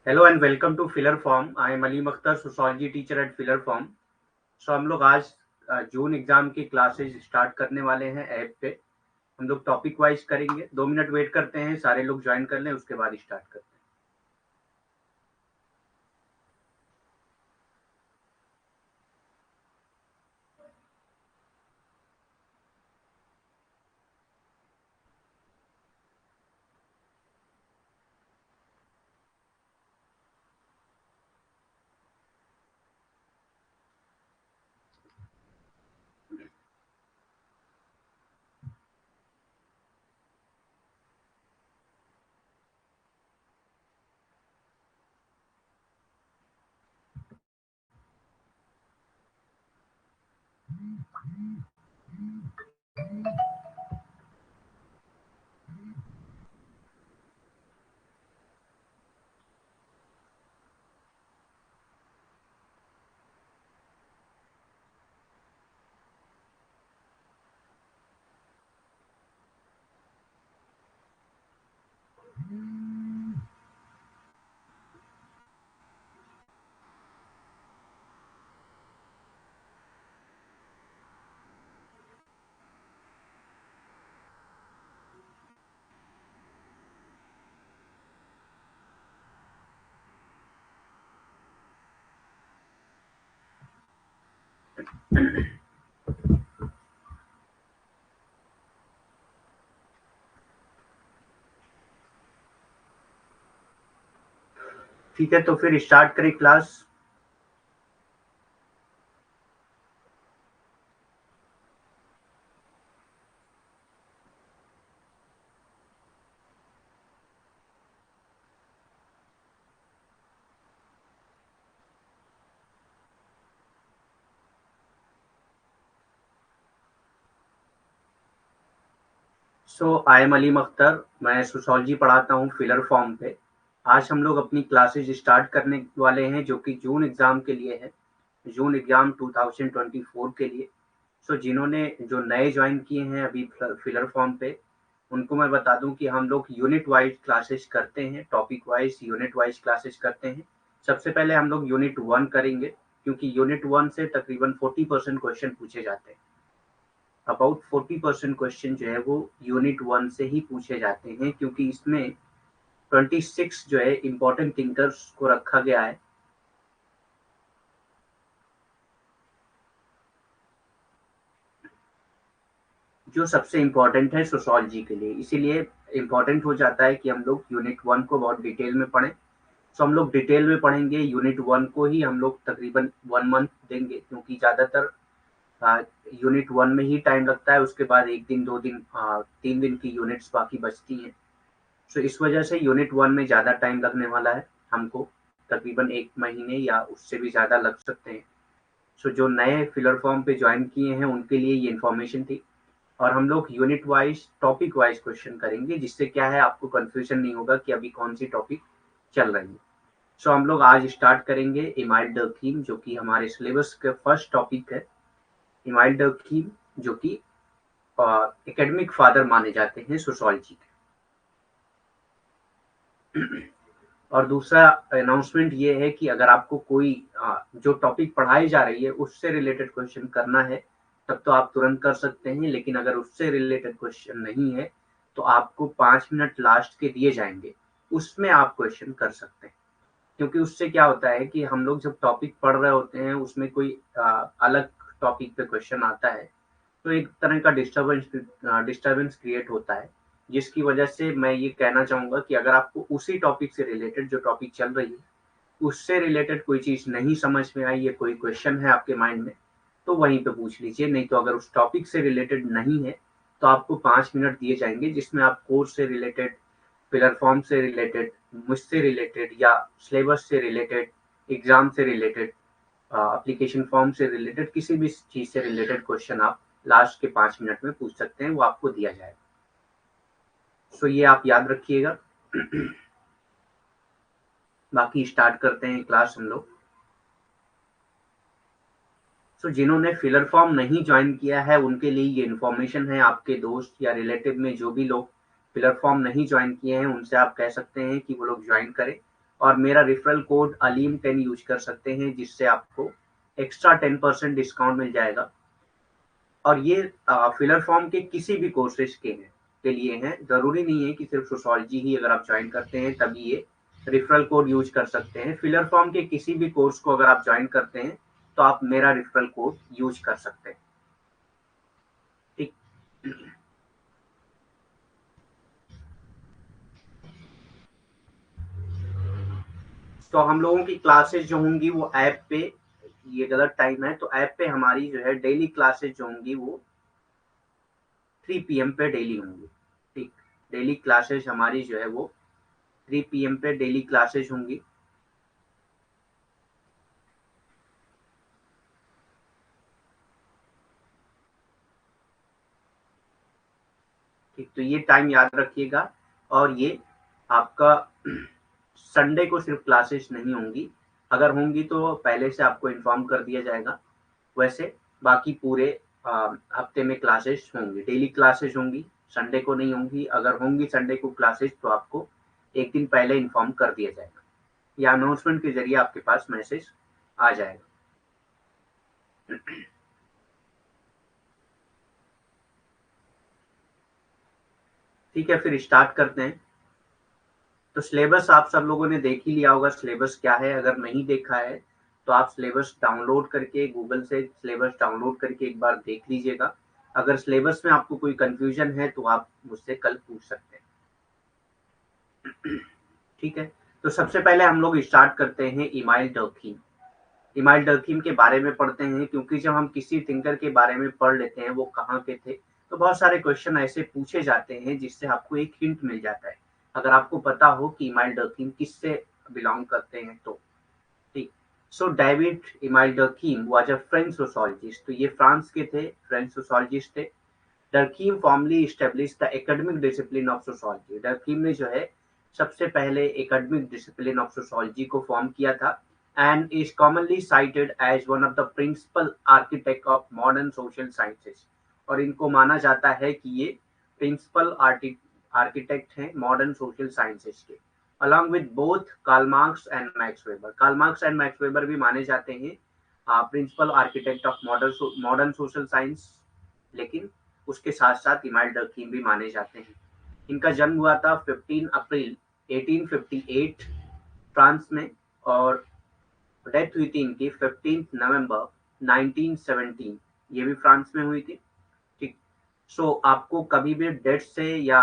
Hello and welcome to Filler Form. I am Aleem Akhtar, sociology teacher at Filler Form. हम लोग आज June exam की classes start करने वाले हैं ऐप पे। हम लोग टॉपिक वाइज करेंगे। 2 मिनट वेट करते हैं, सारे लोग ज्वाइन कर लें, उसके बाद स्टार्ट करते हैं। ठीक है, तो फिर स्टार्ट करें class. I am Aleem Akhtar, मैं सोशोलॉजी पढ़ाता हूँ फिलर फॉर्म पे। आज हम लोग अपनी क्लासेज स्टार्ट करने वाले हैं जो कि जून एग्जाम के लिए है, जून एग्जाम 2024 के लिए। जिन्होंने जो नए ज्वाइन किए हैं अभी फिलर फॉर्म पे, उनको मैं बता दूं कि हम लोग यूनिट वाइज क्लासेस करते हैं, topic wise unit wise classes करते हैं। सबसे पहले हम लोग यूनिट 1 करेंगे, क्योंकि यूनिट 1 से तकरीबन 40% क्वेश्चन पूछे जाते हैं। अबाउट 40% क्वेश्चन जो है वो यूनिट 1 से ही पूछे जाते हैं, क्योंकि इसमें 26 जो है इम्पोर्टेंट थिंकर्स को रखा गया है। जो सबसे इम्पोर्टेंट है सोशोलॉजी के लिए, इसीलिए इम्पोर्टेंट हो जाता है कि हम लोग यूनिट 1 को बहुत डिटेल में पढ़ें। हम लोग डिटेल में पढ़ेंगे। यूनिट 1 को ही हम लोग तकरीबन 1 मंथ देंगे, क्योंकि ज़्यादातर यूनिट 1 में ही टाइम लगता है। उसके बाद 1 दिन 2 दिन 3 दिन की यूनिट्स बाकी बचती हैं। इस वजह से यूनिट 1 में ज़्यादा टाइम लगने वाला है हमको। तकरीबन 1 महीने या उससे भी ज़्यादा लग सकते हैं। जो नए फिलर फॉर्म पे ज्वाइन किए हैं उनके लिए ये इन्फॉर्मेशन थी। और हम लोग unit wise topic wise question करेंगे, जिससे क्या है आपको कंफ्यूजन नहीं होगा कि अभी कौन सी टॉपिक चल रही है। हम लोग आज स्टार्ट करेंगे इमाइल डर्कीम, जो कि हमारे सिलेबस का फर्स्ट टॉपिक है। इमाइल डर्कीम जो कि एकेडमिक फादर माने जाते हैं सोशोलॉजी के। और दूसरा अनाउंसमेंट ये है कि अगर आपको कोई जो टॉपिक पढ़ाई जा रही है उससे रिलेटेड क्वेश्चन करना है, तब तो आप तुरंत कर सकते हैं। लेकिन अगर उससे रिलेटेड क्वेश्चन नहीं है, तो आपको 5 मिनट लास्ट के दिए जाएंगे, उसमें आप क्वेश्चन कर सकते हैं। क्योंकि उससे क्या होता है कि हम लोग जब टॉपिक पढ़ रहे होते हैं, उसमें कोई अलग टॉपिक पे क्वेश्चन आता है, तो एक तरह का डिस्टर्बेंस क्रिएट होता है। जिसकी वजह से मैं ये कहना चाहूंगा कि अगर आपको उसी टॉपिक से रिलेटेड जो टॉपिक चल रही है उससे रिलेटेड कोई चीज नहीं समझ में आई या कोई क्वेश्चन है आपके माइंड में, तो वहीं पे पूछ लीजिए। नहीं तो अगर उस टॉपिक से रिलेटेड नहीं है, तो आपको 5 मिनट दिए जाएंगे, जिसमें आप कोर्स से रिलेटेड, प्लेटफॉर्म से रिलेटेड, मुझसे रिलेटेड या सिलेबस से रिलेटेड, एग्जाम से रिलेटेड, एप्लीकेशन फॉर्म से रिलेटेड, किसी भी चीज से रिलेटेड क्वेश्चन आप लास्ट के 5 मिनट में पूछ सकते हैं, वो आपको दिया जाएगा। ये आप याद रखिएगा। बाकी स्टार्ट करते हैं क्लास हम लोग। जिन्होंने फिलर फॉर्म नहीं ज्वाइन किया है उनके लिए ये इन्फॉर्मेशन है। आपके दोस्त या रिलेटिव में जो भी लोग फिलर फॉर्म नहीं ज्वाइन किए हैं, उनसे आप कह सकते हैं कि वो लोग ज्वाइन करें। और मेरा रेफरल कोड अलीम10 यूज कर सकते हैं, जिससे आपको एक्स्ट्रा 10% डिस्काउंट मिल जाएगा। और ये फिलर फॉर्म के किसी भी कोर्सेज के लिए हैं, जरूरी नहीं है कि सिर्फ सोशोलॉजी ही अगर आप ज्वाइन करते हैं तभी ये रेफरल कोड यूज कर सकते हैं। फिलर फॉर्म के किसी भी कोर्स को अगर आप ज्वाइन करते हैं तो आप मेरा रेफरल कोड यूज कर सकते हैं। ठीक। तो हम लोगों की क्लासेस जो होंगी वो ऐप पे, ये गलत टाइम है, तो ऐप पे हमारी जो है डेली क्लासेस जो होंगी वो 3 PM पे डेली होंगी। ठीक। डेली क्लासेस हमारी जो है वो 3 PM पे डेली क्लासेस होंगी। ठीक, तो ये टाइम याद रखिएगा। और ये आपका संडे को सिर्फ क्लासेस नहीं होंगी, अगर होंगी तो पहले से आपको इन्फॉर्म कर दिया जाएगा। वैसे बाकी पूरे हफ्ते में क्लासेस होंगी, डेली क्लासेस होंगी, संडे को नहीं होंगी। अगर होंगी संडे को क्लासेस तो आपको एक दिन पहले इन्फॉर्म कर दिया जाएगा, या अनाउंसमेंट के जरिए आपके पास मैसेज आ जाएगा। ठीक है, फिर स्टार्ट करते हैं। तो सिलेबस आप सब लोगों ने देख ही लिया होगा, सिलेबस क्या है। अगर नहीं देखा है तो आप सिलेबस डाउनलोड करके, गूगल से सिलेबस डाउनलोड करके एक बार देख लीजिएगा। अगर सिलेबस में आपको कोई कंफ्यूजन है तो आप मुझसे कल पूछ सकते हैं। ठीक है, तो सबसे पहले हम लोग स्टार्ट करते हैं इमाइल डर्कीम। इमाइल डर्कीम के बारे में पढ़ते हैं, क्योंकि जब हम किसी थिंकर के बारे में पढ़ लेते हैं वो कहाँ के थे, तो बहुत सारे क्वेश्चन ऐसे पूछे जाते हैं जिससे आपको एक हिंट मिल जाता है, अगर आपको पता हो कि इमाइल डर्कीम किससे बिलोंग करते हैं तो। ठीक। So David Emile Durkheim was a French sociologist. तो ये फ्रांस के थे, फ्रेंच सोशियोलॉजिस्ट थे। Durkheim formally establish the academic discipline of sociology. Durkheim ने जो है सबसे पहले एकेडमिक डिसिप्लिन ऑफ सोशियोलॉजी को फॉर्म किया था, and is commonly cited as one of the principal architect of modern social sciences. और इनको माना जाता है कि ये प्रिंसिपल आर्किटेक्ट हैं मॉडर्न सोशल साइंसेज के, along with both Karl Marx and Max Weber. Karl Marx and Max Weber भी माने जाते हैं principal architect of modern social science, लेकिन उसके साथ साथ इमाइल डर्कीम भी माने जाते हैं। इनका जन्म हुआ था 15 अप्रैल 1858 फ्रांस में, और डेथ हुई थी इनकी 15 नवंबर 1917, ये भी फ्रांस में हुई थी। ठीक। सो आपको कभी भी डेथ से या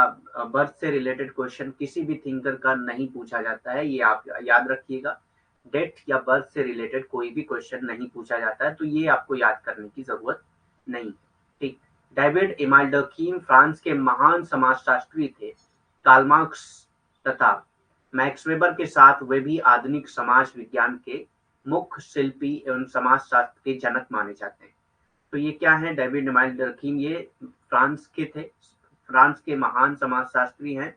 बर्थ से रिलेटेड क्वेश्चन किसी भी थिंकर का नहीं पूछा जाता है, ये आप याद रखिएगा। डेथ या बर्थ से रिलेटेड कोई भी क्वेश्चन नहीं पूछा जाता है, तो ये आपको याद करने की जरूरत नहीं। ठीक। डेविड इमाल्डकीम फ्रांस के महान समाजशास्त्री थे। कार्ल मार्क्स तथा मैक्स वेबर के साथ वे भी आधुनिक समाज विज्ञान के मुख्य शिल्पी एवं समाजशास्त्र के जनक माने जाते हैं। तो ये क्या है, डेविड इमाल्डकीम ये फ्रांस के थे, फ्रांस के महान समाजशास्त्री हैं।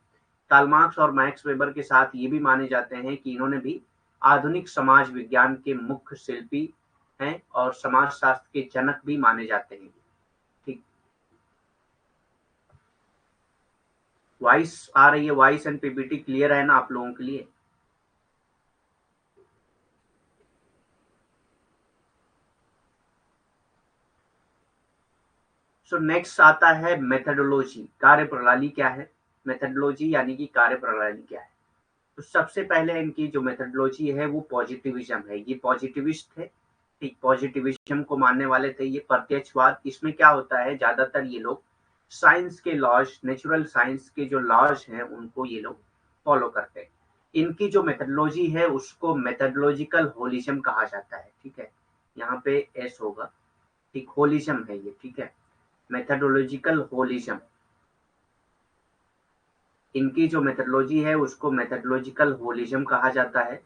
कार्ल मार्क्स और मैक्स वेबर के साथ ये भी माने जाते हैं कि इन्होंने भी आधुनिक समाज विज्ञान के मुख्य शिल्पी हैं और समाजशास्त्र के जनक भी माने जाते हैं। ठीक। वॉइस आ रही है, वॉइस एंड पीपीटी क्लियर है ना आप लोगों के लिए? सो नेक्स्ट आता है मेथडोलॉजी, कार्य प्रणाली क्या है। मेथडोलॉजी यानी कि कार्य प्रणाली क्या है। तो सबसे पहले इनकी जो मेथडोलॉजी है वो पॉजिटिविज्म है। ये पॉजिटिविस्ट थे। ठीक, पॉजिटिविज्म को मानने वाले थे। ये प्रत्यक्षवाद, इसमें क्या होता है, ज्यादातर ये लोग साइंस के लॉज, नेचुरल साइंस के जो लॉज हैं उनको ये लोग फॉलो करते हैं। इनकी जो मेथडोलॉजी है उसको मेथडोलॉजिकल होलिज्म कहा जाता है। ठीक है, यहाँ पे एस होगा। ठीक, होलिज्म है ये। ठीक है, मेथडोलॉजिकल होलिज्म, इनकी जो मेथडोलॉजी है उसको मेथडोलॉजिकल होलिज्म कहा जाता है।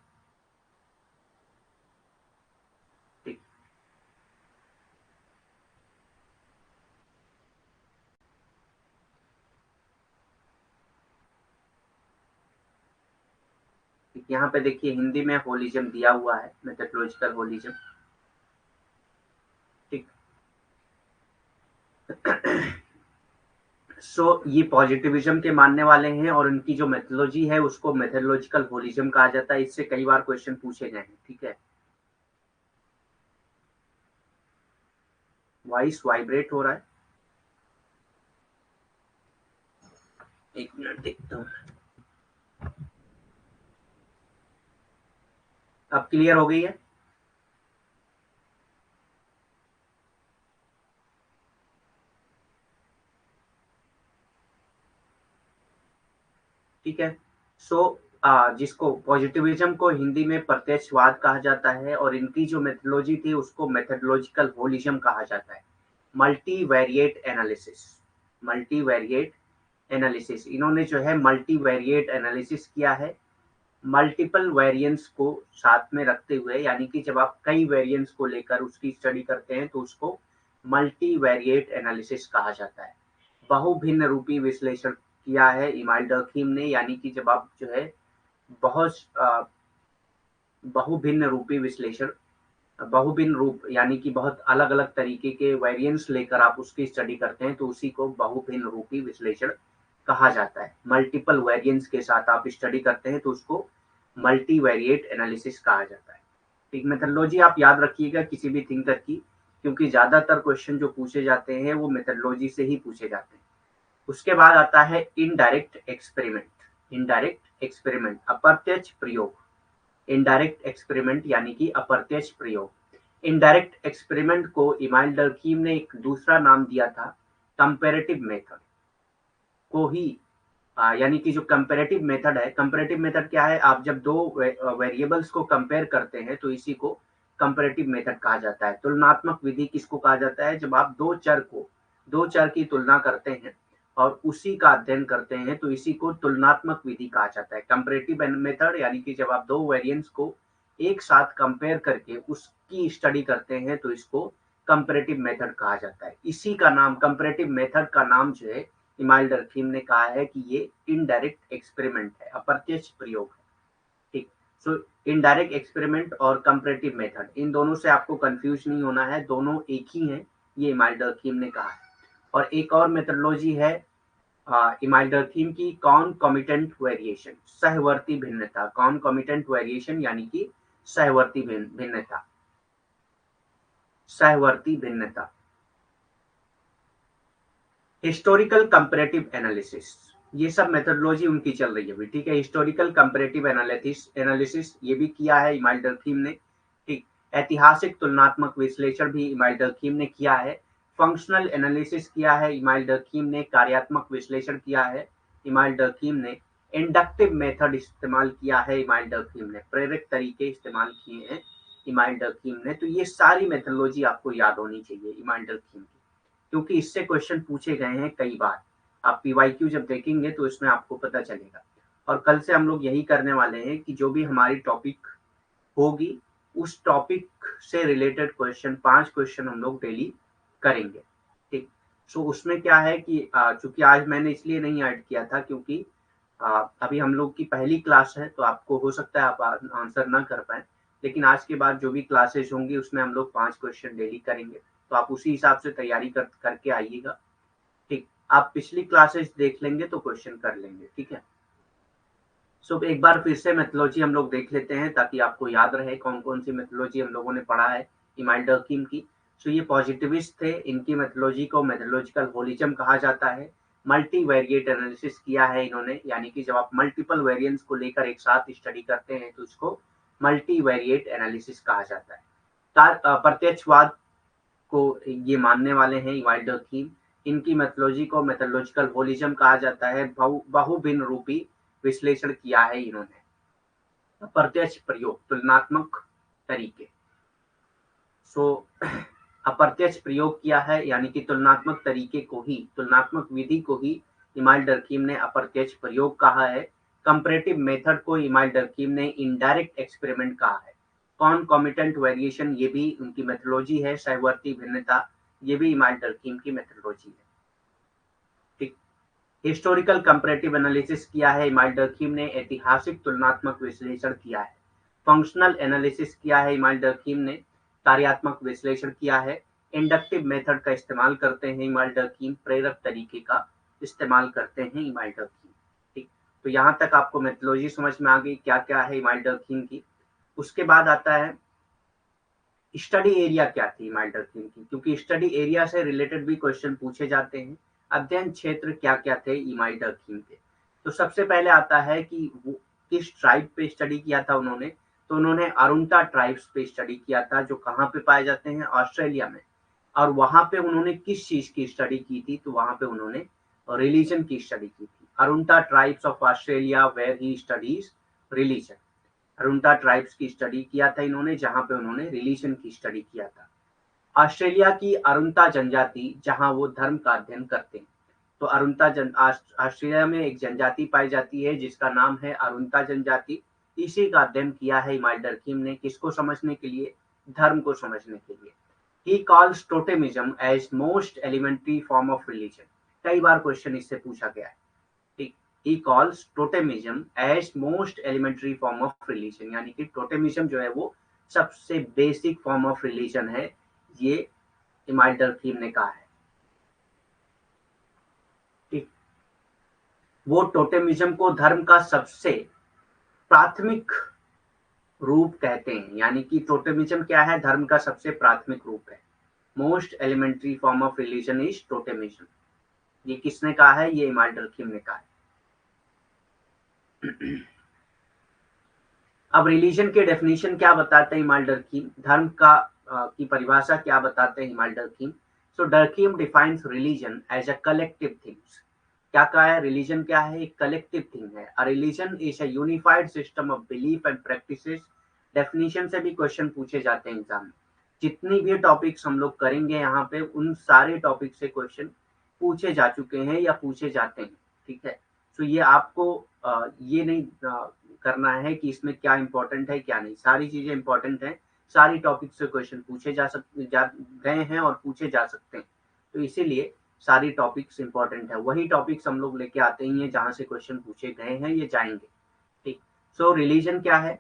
ठीक। यहाँ पे देखिए हिंदी में होलिज्म दिया हुआ है, मेथडोलॉजिकल होलिज्म। ठीक। ये पॉजिटिविज्म के मानने वाले हैं और इनकी जो मेथोडोलॉजी है उसको मेथोडोलॉजिकल होलिज्म कहा जाता है। इससे कई बार क्वेश्चन पूछे गए हैं। ठीक है, वॉइस वाइब्रेट हो रहा है, एक मिनट देखता हूँ। अब क्लियर हो गई है? ठीक है। जिसको पॉजिटिविज्म को हिंदी में प्रत्यक्षवाद कहा जाता है और इनकी जो मेथोडोलॉजी थी उसको मेथोडोलॉजिकल होलिज्म कहा जाता है। मल्टीवेरिएट एनालिसिस, मल्टीवेरिएट एनालिसिस, इन्होंने जो है मल्टीवेरिएट एनालिसिस किया है। मल्टीपल वेरिएंस को साथ में रखते हुए, यानी कि जब आप कई वेरिएंस को लेकर उसकी स्टडी करते हैं तो उसको मल्टीवेरिएट एनालिसिस कहा जाता है। बहुभिन्न रूपी विश्लेषण किया है इमाइल डर्कीम ने, यानी कि जब आप जो है बहुत बहुभिन्न रूपी विश्लेषण, बहुभिन्न रूप यानी कि बहुत अलग अलग तरीके के वेरिएंस लेकर आप उसकी स्टडी करते हैं तो उसी को बहुभिन्न रूपी विश्लेषण कहा जाता है। मल्टीपल वेरिएंस के साथ आप स्टडी करते हैं तो उसको मल्टीवेरिएट एनालिसिस कहा जाता है। एक मेथोडोलॉजी आप याद रखिएगा किसी भी थिंकर की, क्योंकि ज्यादातर क्वेश्चन जो पूछे जाते हैं वो मेथोडोलॉजी से ही पूछे जाते हैं। उसके बाद आता है इनडायरेक्ट एक्सपेरिमेंट। इनडायरेक्ट एक्सपेरिमेंट, अप्रत्यक्ष प्रयोग। इनडायरेक्ट एक्सपेरिमेंट यानी कि अप्रत्यक्ष प्रयोग। इनडायरेक्ट एक्सपेरिमेंट को इमाइल डर्कीम ने एक दूसरा नाम दिया था कंपैरेटिव मेथड को ही। यानी कि जो कंपैरेटिव मेथड है, कंपैरेटिव मेथड क्या है, आप जब दो वेरिएबल्स को कंपेयर करते हैं तो इसी को कंपैरेटिव मेथड कहा जाता है। तुलनात्मक विधि किसको कहा जाता है, जब आप दो चर की तुलना करते हैं और उसी का अध्ययन करते हैं तो इसी को तुलनात्मक विधि कहा जाता है। कंपैरेटिव मेथड यानी कि जब आप दो वेरिएंट्स को एक साथ कंपेयर करके उसकी स्टडी करते हैं तो इसको कंपैरेटिव मेथड कहा जाता है। इसी का नाम, कंपैरेटिव मेथड का नाम जो है, इमाइल डर्कीम ने कहा है कि ये इनडायरेक्ट एक्सपेरिमेंट है, अप्रत्यक्ष प्रयोग है। ठीक, सो इनडायरेक्ट एक्सपेरिमेंट और कंपैरेटिव मेथड, इन दोनों से आपको कंफ्यूज नहीं होना है, दोनों एक ही हैं, ये इमाइल डर्कीम ने कहा है। और एक और मेथोडोलॉजी है इमाइल डर्कीम की, कॉन्कॉमिटेंट वेरिएशन, सहवर्ती भिन्नता। कॉन्कॉमिटेंट वेरिएशन यानी कि सहवर्ती भिन्नता, सहवर्ती भिन्नता। हिस्टोरिकल कंपैरेटिव एनालिसिस, ये सब मेथोडोलॉजी उनकी चल रही है अभी। ठीक है, हिस्टोरिकल कंपैरेटिव एनालिसिस ये भी किया है इमाइल डर्कीम ने। ठीक, ऐतिहासिक तुलनात्मक विश्लेषण भी इमाइल डर्कीम ने किया है। फंक्शनल एनालिसिस किया है इमाइल डर्कीम ने। कार्यात्मक विश्लेषण किया है इमाइल डर्कीम ने। इंडक्टिव मेथड इस्तेमाल किया है इमाइल डर्कीम ने। प्रेरक तरीके इस्तेमाल किए हैं इमाइल डर्कीम ने। तो ये सारी मेथोडोलॉजी आपको याद होनी चाहिए इमाइल डर्कीम की, क्योंकि इससे क्वेश्चन पूछे गए हैं कई बार। आप पीवाईक्यू जब देखेंगे तो इसमें आपको पता चलेगा। और कल से हम लोग यही करने वाले हैं कि जो भी हमारी टॉपिक होगी उस टॉपिक से रिलेटेड क्वेश्चन, 5 क्वेश्चन हम लोग डेली करेंगे। ठीक, सो उसमें क्या है कि चूंकि आज मैंने इसलिए नहीं ऐड किया था क्योंकि अभी हम लोग की पहली क्लास है तो आपको हो सकता है आप आंसर ना कर पाए, लेकिन आज के बाद जो भी क्लासेस होंगी उसमें हम लोग 5 क्वेश्चन डेली करेंगे, तो आप उसी हिसाब से तैयारी करके आइएगा। ठीक, आप पिछली क्लासेस देख लेंगे तो क्वेश्चन कर लेंगे। ठीक है, सो एक बार फिर से मेथोडोलॉजी हम लोग देख लेते हैं ताकि आपको याद रहे कौन कौन सी मेथोडोलॉजी हम लोगों ने पढ़ा है इमाइल डर्कीम की। सो ये पॉजिटिविस्ट थे, इनकी मेथोडोलॉजी को मेथोडोलॉजिकल होलिज्म कहा जाता है। मल्टी वेरिएट एनालिसिस किया है इन्होंने, यानी कि जब आप मल्टीपल वेरिएंट्स को लेकर एक साथ स्टडी करते हैं तो इसको मल्टी वेरिएट एनालिसिस कहा जाता है। प्रत्यक्षवाद को ये मानने वाले हैं इमाइल डर्कीम। इनकी मेथोडोलॉजी को मेथोडोलॉजिकल होलिज्म कहा जाता है। बहुभिन्न रूपी विश्लेषण किया है इन्होंने। अप्रत्यक्ष प्रयोग, तुलनात्मक तरीके, सो अप्रत्यक्ष प्रयोग किया है, यानी कि तुलनात्मक तरीके को ही, तुलनात्मक विधि को ही इमाइल डर्कीम ने अप्रत्यक्ष प्रयोग कहा है। कंपैरेटिव मेथड को इमाइल डर्कीम ने इनडायरेक्ट एक्सपेरिमेंट कहा है। कॉन्कॉमिटेंट वेरिएशन ये भी उनकी मेथोडोलॉजी है। सहवर्ती भिन्नता ये भी इमाइल डर्कीम की मेथोडोलॉजी है। ठीक, हिस्टोरिकल कंपैरेटिव एनालिसिस किया है इमाइल डर्कीम ने। ऐतिहासिक तुलनात्मक विश्लेषण किया है। फंक्शनल एनालिसिस किया है इमाइल डर्कीम ने। कार्यात्मक विश्लेषण किया है। इंडक्टिव मेथड का इस्तेमाल करते हैं इमाइल डर्कीम, प्रेरक तरीके का इस्तेमाल करते हैं इमाइल डर्कीम। ठीक, तो यहाँ तक आपको मेथोडोलॉजी समझ में आ गई क्या क्या है इमाइल डर्कीम की। उसके बाद आता है स्टडी एरिया क्या थी इमाइल डर्कीम की, क्योंकि स्टडी एरिया से रिलेटेड भी क्वेश्चन पूछे जाते हैं। अध्ययन क्षेत्र क्या क्या थे इमाइल डर्कीम के। तो सबसे पहले आता है कि वो किस ट्राइब पे स्टडी किया था उन्होंने। तो उन्होंने अरुंता ट्राइब्स पे स्टडी किया था, जो कहाँ पे पाए जाते हैं, ऑस्ट्रेलिया में। और वहां पे उन्होंने किस चीज की स्टडी की थी, तो वहां पे उन्होंने रिलीजन की स्टडी की थी। Arunta tribes of Australia where he studies religion. Arunta tribes की स्टडी किया था इन्होंने, जहां पे उन्होंने रिलीजन की स्टडी किया था। ऑस्ट्रेलिया की अरुंता जनजाति, जहां वो धर्म का अध्ययन करते हैं। तो ऑस्ट्रेलिया में एक जनजाति पाई जाती है जिसका नाम है अरुंता जनजाति। इसी का अध्ययन किया है इमाइल डर्कीम ने, किसको समझने के लिए, धर्म को समझने के लिए। He calls totemism as most elementary form of religion। कई बार क्वेश्चन इससे पूछा गया है। ठीक, He calls totemism as most elementary form of religion, यानी कि टोटेमिज्म जो है वो सबसे बेसिक फॉर्म ऑफ रिलीजन है, ये इमाइल डर्कीम ने कहा है। ठीक, वो टोटेमिज्म को धर्म का सबसे प्राथमिक रूप कहते हैं, यानी कि टोटेमिज्म क्या है, धर्म का सबसे प्राथमिक रूप है। Most elementary form of religion is totemism. ये किसने कहा है, ये इमाइल डर्कीम ने कहा है। अब रिलीजन के डेफिनेशन क्या बताते हैं इमाइल डर्कीम, धर्म का की परिभाषा क्या बताते हैं Emile Durkheim. So Durkheim defines religion as a collective things. क्या कहा है, रिलीजन क्या है, एक कलेक्टिव थिंग है। A religion is a unified system of belief and practices. Definition से भी क्वेश्चन पूछे जाते हैं एग्जाम में। जितनी भी टॉपिक्स हम लोग करेंगे यहाँ पे, उन सारे टॉपिक से क्वेश्चन पूछे जा चुके हैं या पूछे जाते हैं। ठीक है, तो ये आपको ये नहीं करना है कि इसमें क्या इंपॉर्टेंट है क्या नहीं, सारी चीजें इंपॉर्टेंट हैं। सारी टॉपिक से क्वेश्चन पूछे जा गए हैं और पूछे जा सकते हैं। तो इसीलिए सारी टॉपिक्स इंपॉर्टेंट है। वही टॉपिक्स हम लोग लेके आते ही हैं जहां से क्वेश्चन पूछे गए हैं, ये जाएंगे। ठीक, सो रिलीजन क्या है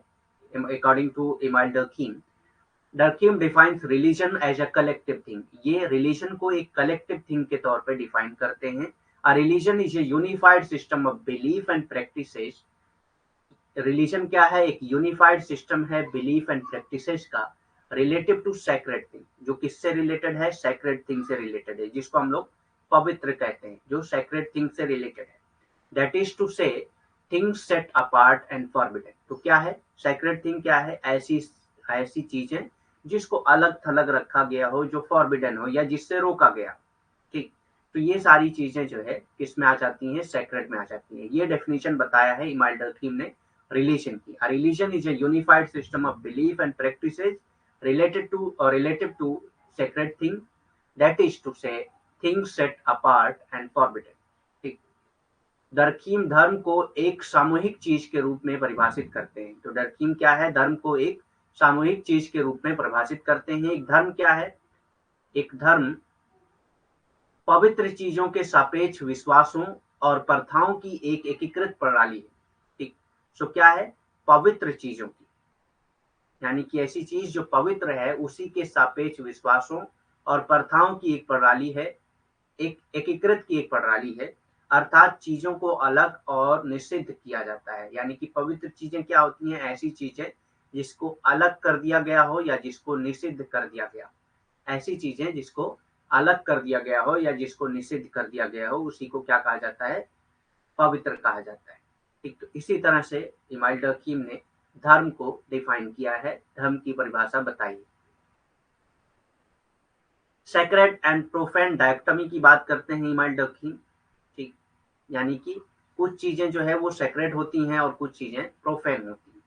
according to Emile Durkheim. Durkheim defines religion as a collective thing. ये रिलीजन को एक कलेक्टिव थिंग के तौर पे डिफाइन करते हैं। A religion is a unified system of belief and practices. Religion क्या है, एक यूनिफाइड सिस्टम है बिलीफ एंड प्रैक्टिसेस का, रिलेटिव टू सैक्रेड थिंग। जो किससे रिलेटेड है, सैक्रेड थिंग से रिलेटेड है, जिसको हम लोग पवित्र कहते हैं, जो सैक्रेड थिंग से रिलेटेड है। दैट इज टू से things set apart and forbidden. तो क्या है सैक्रेड थिंग, क्या है, ऐसी ऐसी चीजें जिसको अलग थलग रखा गया हो, जो फॉरबिडन हो या जिससे रोका गया। ठीक, तो ये सारी चीजें जो है किसमें आ जाती हैं, सैक्रेड में आ जाती हैं। ये डेफिनेशन बताया है इमाइल डर्कीम ने रिलीजन की। A religion is a unified system of belief and practices relative to sacred thing, that is to say things set apart and forbidden। ठीक, डर्कीम धर्म को एक सामूहिक चीज के रूप में परिभाषित करते हैं। तो डर्कीम क्या है, धर्म को एक सामूहिक चीज के रूप में परिभाषित करते हैं। एक धर्म क्या है, एक धर्म पवित्र चीजों के सापेक्ष विश्वासों और प्रथाओं की एक एकीकृत प्रणाली है। ठीक, सो क्या है, पवित्र चीजों की, यानी कि ऐसी चीज जो पवित्र है उसी के सापेक्ष विश्वासों और प्रथाओं की एक प्रणाली है, एक एकीकृत की एक प्रणाली है। अर्थात चीजों को अलग और निषिद्ध किया जाता है। यानी कि पवित्र चीजें क्या होती हैं, ऐसी चीजें जिसको अलग कर दिया गया हो या जिसको निषिद्ध कर दिया गया। ऐसी चीजें जिसको अलग कर दिया गया हो या जिसको निषिद्ध कर दिया गया हो, उसी को क्या कहा जाता है, पवित्र कहा जाता है। ठीक, तो इसी तरह से इमाइल डर्कीम ने धर्म को डिफाइन किया है, धर्म की परिभाषा बताई। सैक्रेड एंड प्रोफेन डायक्टमी की बात करते हैं इमाइल डर्कीम। ठीक, यानी कि कुछ चीजें जो है वो सैक्रेड होती हैं और कुछ चीजें प्रोफेन होती हैं।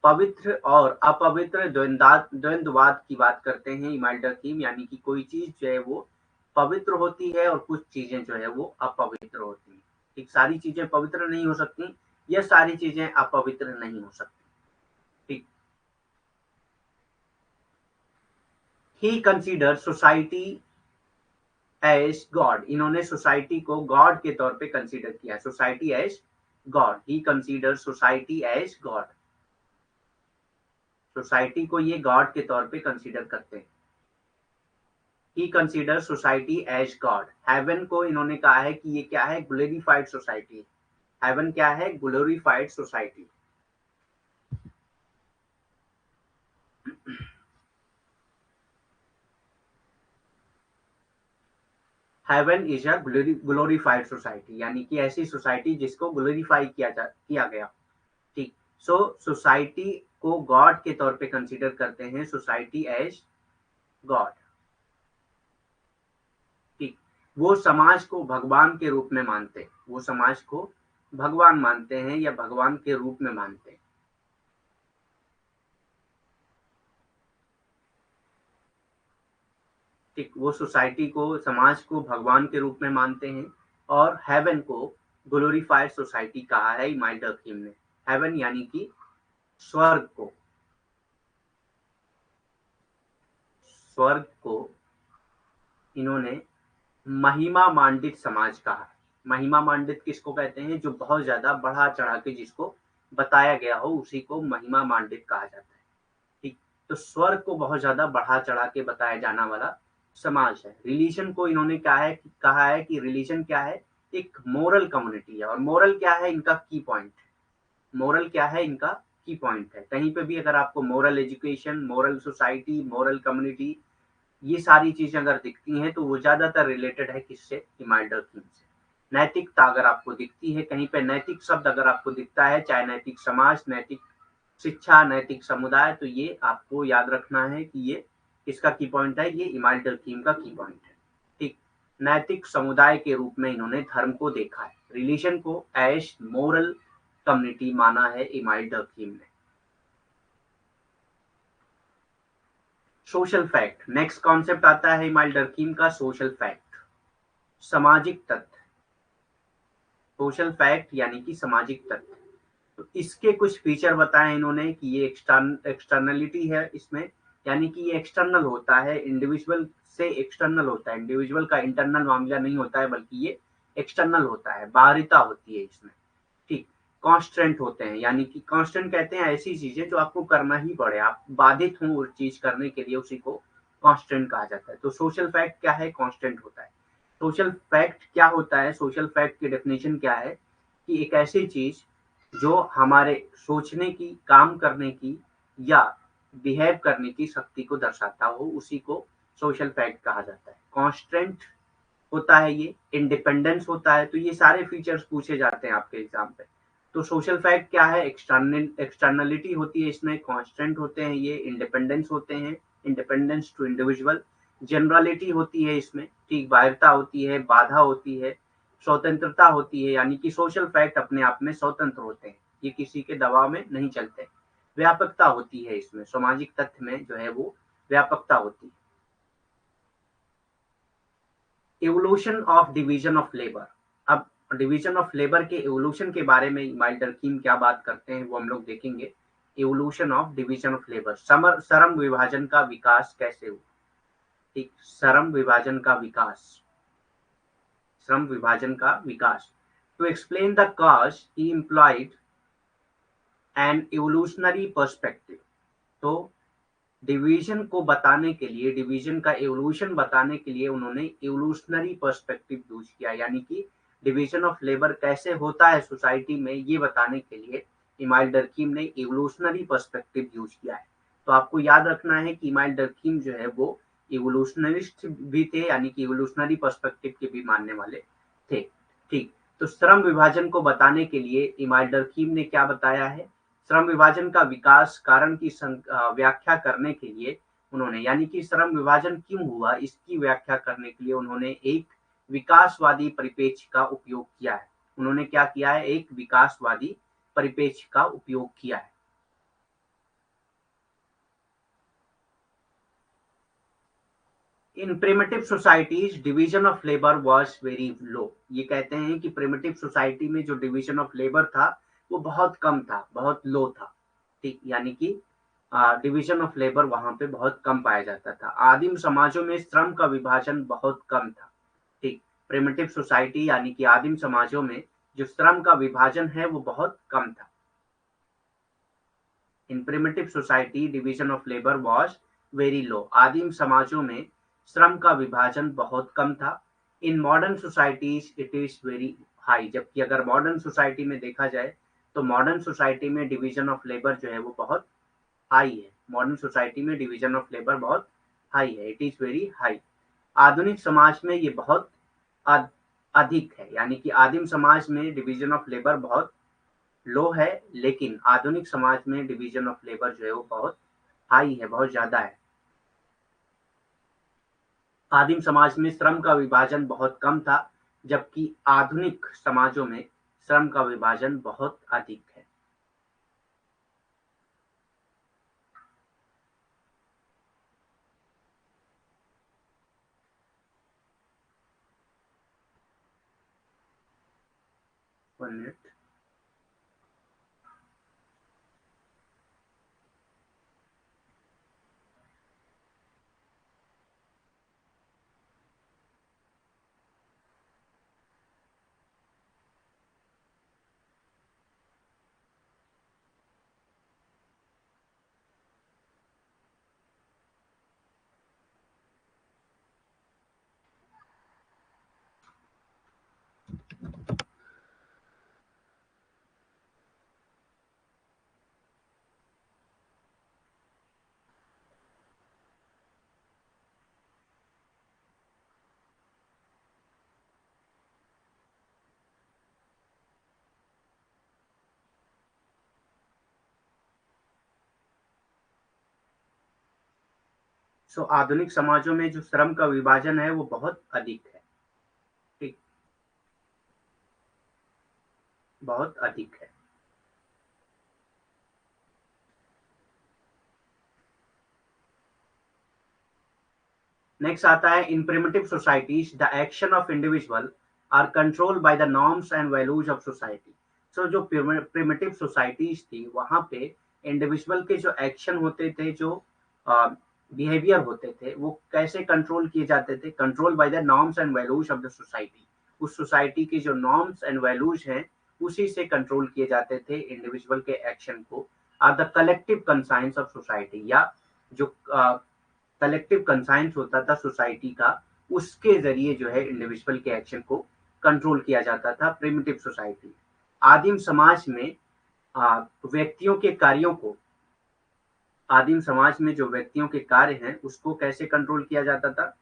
पवित्र और अपवित्र द्वंद्ववाद की बात करते हैं इमाइल डर्कीम, यानी कि कोई चीज जो है वो पवित्र होती है और कुछ चीजें जो है वो अपवित्र होती हैं। ठीक, सारी चीजें पवित्र नहीं हो सकती, यह सारी चीजें अपवित्र नहीं हो सकती। ठीक, he consider society as God. इन्होंने सोसाइटी को गॉड के तौर पे कंसीडर किया, society as God. He consider society as God. Society को ये गॉड के तौर पे कंसीडर करते हैं। He consider society as God. Heaven को इन्होंने कहा है कि ये क्या है, ग्लोरीफाइड सोसाइटी। हेवन क्या है, glorified society. Heaven is a glorified society, यानी कि ऐसी सोसाइटी जिसको ग्लोरीफाई किया गया। ठीक। सो सोसाइटी को गॉड के तौर पे कंसीडर करते हैं, सोसाइटी एज गॉड। ठीक। वो समाज को भगवान के रूप में मानते हैं, वो समाज को भगवान मानते हैं या भगवान के रूप में मानते हैं। ठीक। वो सोसाइटी को, समाज को भगवान के रूप में मानते हैं। और हेवन को ग्लोरीफाइड सोसाइटी कहा है इमाइल डर्कीम ने। हेवन यानी कि स्वर्ग को, स्वर्ग को इन्होंने महिमा मांडित समाज कहा है। महिमा मांडित किसको कहते हैं, जो बहुत ज्यादा बढ़ा चढ़ा के जिसको बताया गया हो उसी को महिमा मांडित कहा जाता है। ठीक। तो स्वर्ग को बहुत ज्यादा बढ़ा चढ़ा के बताया जाना वाला समाज है। रिलीजन को इन्होंने कहा है कि रिलीजन क्या है, एक मोरल कम्युनिटी है। और मोरल क्या है, इनका की पॉइंट। मोरल क्या है, इनका की पॉइंट है। कहीं पे भी अगर आपको moral education, moral society, moral community, ये सारी चीजें अगर दिखती हैं तो वो ज्यादातर रिलेटेड है किससे, इमाइल डर्कीम से। नैतिकता अगर आपको दिखती है कहीं पे, नैतिक शब्द अगर आपको दिखता है, चाहे नैतिक समाज, नैतिक शिक्षा, नैतिक समुदाय, तो ये आपको याद रखना है कि ये किसका की पॉइंट है, ये इमाइल डर्कीम का की पॉइंट है। ठीक। नैतिक समुदाय के रूप में इन्होंने धर्म को देखा है। रिलीजन को एज मोरल कम्युनिटी माना है इमाइल डर्कीम ने। सोशल फैक्ट, नेक्स्ट कॉन्सेप्ट आता है इमाइल डर्कीम का, सोशल फैक्ट, सामाजिक तथ्य। सोशल फैक्ट यानी कि सामाजिक तथ्य। तो इसके कुछ फीचर बताए इन्होंने कि ये एक्सटर्नलिटी है इसमें, यानी कि ये एक्सटर्नल होता है, इंडिविजुअल से एक्सटर्नल होता है। इंडिविजुअल का इंटरनल मामला नहीं होता है, बल्कि ये एक्सटर्नल होता है, बाहरिता होती है इसमें। ठीक। कॉन्स्टेंट होते हैं, यानी कि कॉन्स्टेंट कहते हैं ऐसी चीजें जो आपको करना ही पड़े, आप बाधित हों उस चीज करने के लिए, उसी को कॉन्स्टेंट कहा जाता है। तो सोशल फैक्ट क्या है, कॉन्स्टेंट होता है। सोशल फैक्ट क्या होता है, सोशल फैक्ट की डेफिनेशन क्या है, कि एक ऐसी चीज जो हमारे सोचने की, काम करने की या बिहेव करने की शक्ति को दर्शाता हो, उसी को सोशल फैक्ट कहा जाता है। कॉन्स्टेंट होता है, ये इंडिपेंडेंस होता है। तो ये सारे फीचर्स पूछे जाते हैं आपके एग्जाम पे। तो सोशल फैक्ट क्या है, एक्सटर्नलिटी होती है इसमें, कांस्टेंट होते हैं ये, इंडिपेंडेंस होते हैं, इंडिपेंडेंस टू इंडिविजुअल, जनरलिटी होती है इसमें, ठीक, बाह्यता होती है, बाधा होती है, स्वतंत्रता होती है, यानी कि सोशल फैक्ट अपने आप में स्वतंत्र होते हैं, ये किसी के दबाव में नहीं चलते। व्यापकता होती है इसमें, सामाजिक तथ्य में जो है वो व्यापकता होती है। Evolution of division of labour. अब डिवीजन ऑफ लेबर के एवोल्यूशन के बारे में इमाइल डर्कीम क्या बात करते हैं वो हम लोग देखेंगे। Evolution of division of labour, श्रम विभाजन का विकास कैसे हुआ। ठीक, श्रम विभाजन का विकास, श्रम विभाजन का विकास। To explain the cause he employed an evolutionary perspective. तो डिवीजन को बताने के लिए, डिवीजन का एवोल्यूशन बताने के लिए उन्होंने एवोल्यूशनरी पर्सपेक्टिव यूज किया, यानी कि डिवीजन ऑफ लेबर कैसे होता है सोसाइटी में, ये बताने के लिए इमाइल डर्कीम ने एवोल्यूशनरी पर्सपेक्टिव यूज किया है। तो आपको याद रखना है कि इमाइल डर्कीम जो है वो एवोल्यूशनरिस्ट भी थे, यानी कि एवोल्यूशनरी पर्सपेक्टिव के भी मानने वाले थे। ठीक। तो श्रम विभाजन को बताने के लिए इमाइल डर्कीम ने क्या बताया है, श्रम विभाजन का विकास कारण की व्याख्या करने के लिए उन्होंने, यानी कि श्रम विभाजन क्यों हुआ इसकी व्याख्या करने के लिए उन्होंने एक विकासवादी परिप्रेक्ष्य का उपयोग किया है। उन्होंने क्या किया है, एक विकासवादी परिप्रेक्ष्य का उपयोग किया है। In primitive societies division of labour was very low. ये कहते हैं कि प्रिमिटिव सोसाइटी में जो डिवीजन ऑफ लेबर था वो बहुत कम था, बहुत लो था। ठीक, यानी कि डिवीजन ऑफ लेबर वहां पे बहुत कम पाया जाता था। आदिम समाजों में श्रम का विभाजन बहुत कम था। ठीक, प्रिमिटिव सोसाइटी यानी कि आदिम समाजों में जो श्रम का विभाजन है वो बहुत कम था। In primitive society division of labour was very low. आदिम समाजों में श्रम का विभाजन बहुत कम था। In modern societies it is very high, जबकि अगर मॉडर्न सोसाइटी में देखा जाए तो मॉडर्न सोसाइटी में डिवीजन ऑफ लेबर जो है वो बहुत हाई है। मॉडर्न सोसाइटी में डिवीजन ऑफ लेबर बहुत हाई है, इट इज वेरी हाई। आधुनिक समाज में ये बहुत अधिक है, यानी कि आदिम समाज में डिवीजन ऑफ लेबर बहुत लो है, लेकिन आधुनिक समाज में डिवीजन ऑफ लेबर जो है वो बहुत हाई है, बहुत ज्यादा है। आदिम समाज में श्रम का विभाजन बहुत कम था, जबकि आधुनिक समाजों में श्रम का विभाजन बहुत अधिक है। One minute. सो आधुनिक समाजों में जो श्रम का विभाजन है वो बहुत अधिक है, ठीक, बहुत अधिक है। नेक्स्ट आता है, in primitive societies the action of individual are controlled by the norms and values of society. So जो प्रिमिटिव सोसाइटीज थी वहां पे इंडिविजुअल के जो एक्शन होते थे, जो बिहेवियर होते थे, वो कैसे कंट्रोल किए जाते थे? Control by the norms and values of the society. उस सोसाइटी की जो नॉर्म्स एंड वैल्यूज हैं उसी से कंट्रोल किए जाते थे इंडिविजुअल के एक्शन को। Or the collective conscience of society, या जो कलेक्टिव कंसाइंस होता था सोसाइटी का, उसके जरिए जो है इंडिविजुअल के एक्शन को कंट्रोल किया जाता था प्रिमिटिव सोसाइटी। आदिम समाज में व्यक्तियों के कार्यों को, आदिम समाज में जो व्यक्तियों के कार्य हैं उसको कैसे कंट्रोल किया जाता था?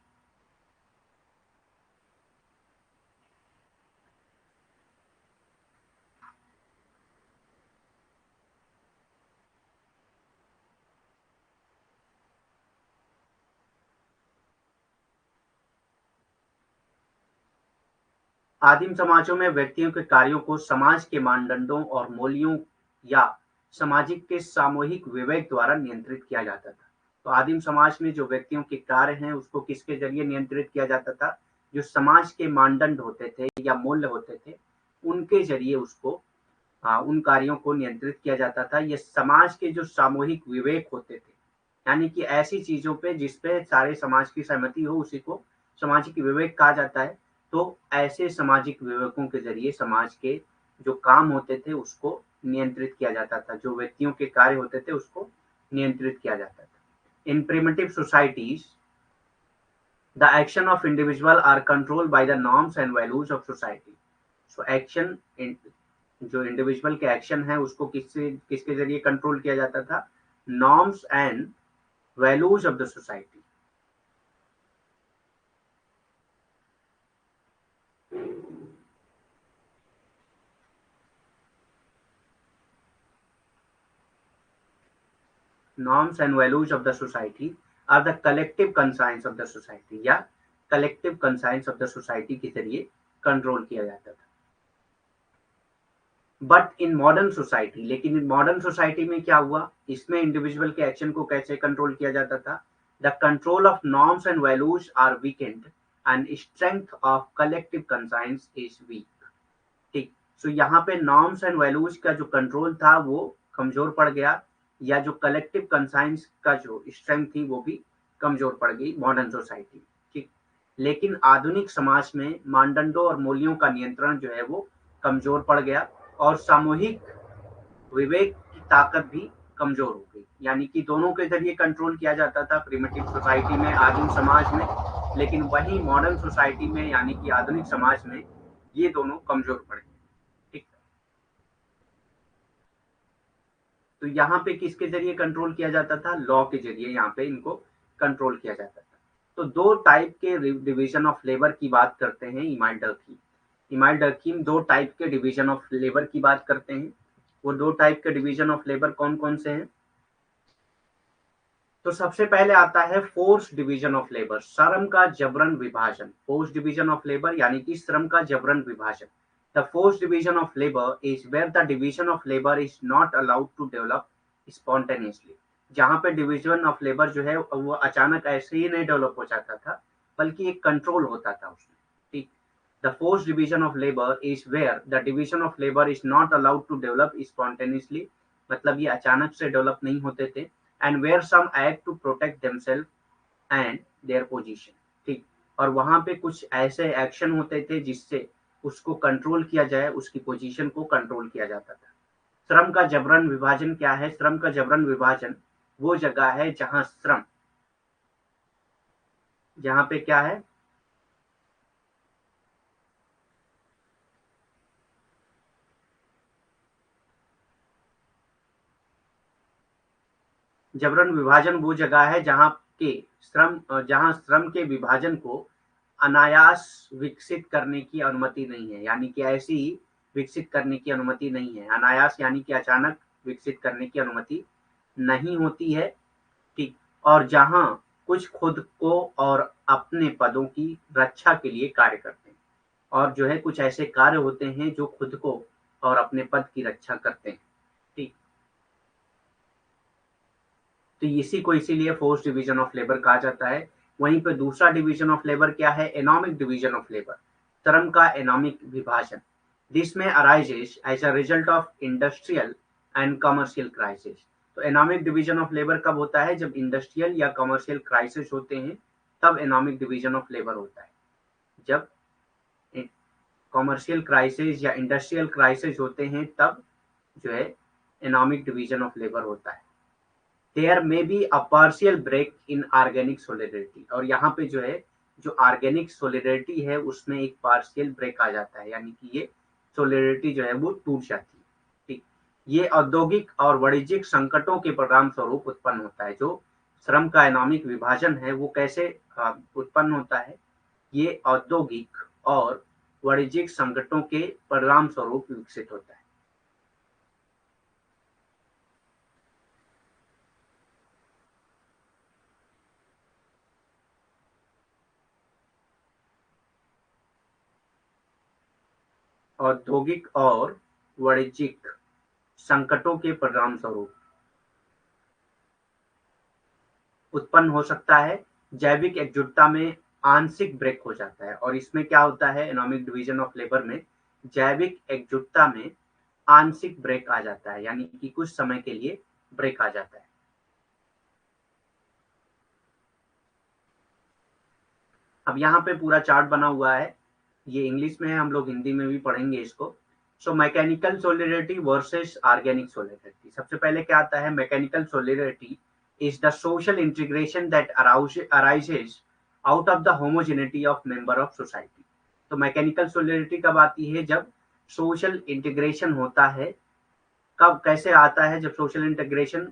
आदिम समाजों में व्यक्तियों के कार्यों को समाज के मानदंडों और मूल्यों या सामाजिक के सामूहिक विवेक द्वारा नियंत्रित किया जाता था। तो आदिम समाज में जो व्यक्तियों के कार्य हैं उसको किसके जरिए नियंत्रित किया जाता था? जो समाज के मानदंड होते थे या मूल्य होते थे, उनके जरिए उसको उन कार्यों को नियंत्रित किया जाता था। ये समाज के जो सामूहिक विवेक होते थे, यानी कि ऐसी चीजों पे जिस पे सारे समाज की सहमति हो, उसी को सामाजिक विवेक कहा जाता है। तो ऐसे सामाजिक विवेकों के जरिए समाज के जो काम होते थे उसको नियंत्रित किया जाता था, जो व्यक्तियों के कार्य होते थे उसको नियंत्रित किया जाता था। In primitive societies the action of individual are controlled by the norms and values of society. So action, जो इंडिविजुअल के एक्शन है उसको किसके जरिए कंट्रोल किया जाता था? Norms and values of the society. norms and values of the society are the collective conscience of the society, या collective conscience of the society के जरिए कंट्रोल किया जाता था। बट इन मॉडर्न सोसाइटी, लेकिन इन मॉडर्न सोसाइटी में क्या हुआ? इसमें इंडिविजुअल के एक्शन को कैसे कंट्रोल किया जाता था? The control of norms and values are weakened and strength of collective conscience is weak. ठीक, सो यहाँ पे नॉर्म्स एंड वैल्यूज का जो कंट्रोल था वो कमजोर पड़ गया, या जो कलेक्टिव कंसाइंस का जो स्ट्रेंथ थी वो भी कमजोर पड़ गई मॉडर्न सोसाइटी। ठीक, लेकिन आधुनिक समाज में मानदंडों और मूल्यों का नियंत्रण जो है वो कमजोर पड़ गया और सामूहिक विवेक की ताकत भी कमजोर हो गई। यानी कि दोनों के जरिए कंट्रोल किया जाता था प्रिमिटिव सोसाइटी में, आदिम समाज में, लेकिन वही मॉडर्न सोसाइटी में यानी कि आधुनिक समाज में ये दोनों कमजोर पड़े। ठीक, तो यहाँ पे किसके जरिए कंट्रोल किया जाता था? लॉ के जरिए यहाँ पे इनको कंट्रोल किया जाता था। तो दो टाइप के डिवीजन ऑफ लेबर की बात करते हैं इमाम डर्कीम। इमाम डर्कीम दो टाइप के डिवीजन ऑफ लेबर की बात करते हैं। वो दो टाइप के डिवीजन ऑफ लेबर कौन कौन से हैं? तो सबसे पहले आता है फोर्स डिवीजन ऑफ लेबर, श्रम का जबरन विभाजन। फोर्स डिवीजन ऑफ लेबर यानी कि श्रम का जबरन विभाजन। The force division of labour is where the division of labour is not allowed to develop spontaneously. जहां पे डिवीजन ऑफ लेबर जो है वो अचानक ऐसे ही नहीं डेवलप हो जाता था, बल्कि एक कंट्रोल होता था उसमें। ठीक, the force division of labour is where the division of labour is not allowed to develop spontaneously, मतलब ये अचानक से डेवलप नहीं होते थे। And where some act to protect themselves and their position. ठीक, और वहां पे कुछ ऐसे एक्शन होते थे जिससे उसको कंट्रोल किया जाए, उसकी पोजीशन को कंट्रोल किया जाता था। श्रम का जबरन विभाजन क्या है? श्रम का जबरन विभाजन वो जगह है जहां श्रम, जहां पे क्या है? जबरन विभाजन वो जगह है जहां के जहां श्रम के विभाजन को अनायास विकसित करने की अनुमति नहीं है, यानी कि ऐसी ही विकसित करने की अनुमति नहीं है। अनायास यानी कि अचानक विकसित करने की अनुमति नहीं होती है। ठीक, और जहां कुछ खुद को और अपने पदों की रक्षा के लिए कार्य करते हैं, और जो है कुछ ऐसे कार्य होते हैं जो खुद को और अपने पद की रक्षा करते हैं। ठीक, तो इसी को इसीलिए फोर्स डिवीजन ऑफ लेबर कहा जाता है। वहीं पे दूसरा डिवीजन ऑफ लेबर क्या है? एनॉमिक डिवीजन ऑफ लेबर, श्रम का एनॉमिक विभाजन। दिस में arises as a result of industrial and commercial crisis. तो एनॉमिक डिवीजन ऑफ लेबर कब होता है? जब इंडस्ट्रियल या कमर्शियल क्राइसिस होते हैं, तब एनॉमिक डिवीजन ऑफ लेबर होता है। जब कमर्शियल क्राइसिस या इंडस्ट्रियल क्राइसिस होते हैं, तब जो है एनॉमिक डिवीजन ऑफ लेबर होता है। There may be a partial break in organic solidarity, और यहाँ पे जो है जो ऑर्गेनिक सोलिडरिटी है उसमें एक पार्शियल ब्रेक आ जाता है, यानी कि ये सोलिडरिटी जो है वो टूट जाती है। ठीक, ये औद्योगिक और वाणिज्यिक संकटों के परिणाम स्वरूप उत्पन्न होता है। जो श्रम का इकोनॉमिक विभाजन है वो कैसे उत्पन्न होता है? ये औद्योगिक और वाणिज्यिक संकटों के परिणाम स्वरूप विकसित होता है। औद्योगिक और वाणिज्यिक संकटों के परिणाम स्वरूप उत्पन्न हो सकता है। जैविक एकजुटता में आंशिक ब्रेक हो जाता है, और इसमें क्या होता है? इकोनॉमिक डिवीजन ऑफ लेबर में जैविक एकजुटता में आंशिक ब्रेक आ जाता है, यानी कि कुछ समय के लिए ब्रेक आ जाता है। अब यहाँ पे पूरा चार्ट बना हुआ है, ये इंग्लिश में है, हम लोग हिंदी में भी पढ़ेंगे इसको। So mechanical solidarity versus organic solidarity. सबसे पहले क्या आता है? Mechanical solidarity is the social integration that arises out of the homogeneity of member of society। तो मैकेनिकल सोलिडरिटी कब आती है? जब सोशल इंटीग्रेशन होता है। कब, कैसे आता है? जब social integration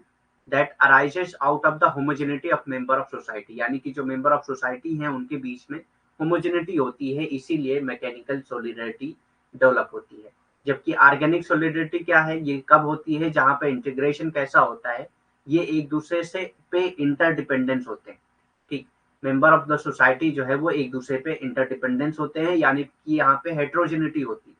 that arises out of the homogeneity of member of society, यानी कि जो मेंबर ऑफ सोसाइटी हैं उनके बीच में होमोजेनिटी होती है, इसीलिए मैकेनिकल सोलिडरिटी डेवलप होती है। जबकि ऑर्गेनिक सोलिडरिटी क्या है? ये कब होती है? जहां पे इंटीग्रेशन कैसा होता है? ये एक दूसरे से पे इंटरडिपेंडेंस होते हैं। ठीक, मेंबर ऑफ द सोसाइटी जो है वो एक दूसरे पे इंटरडिपेंडेंस होते हैं, यानी कि यहाँ पे हेट्रोजेनिटी होती है।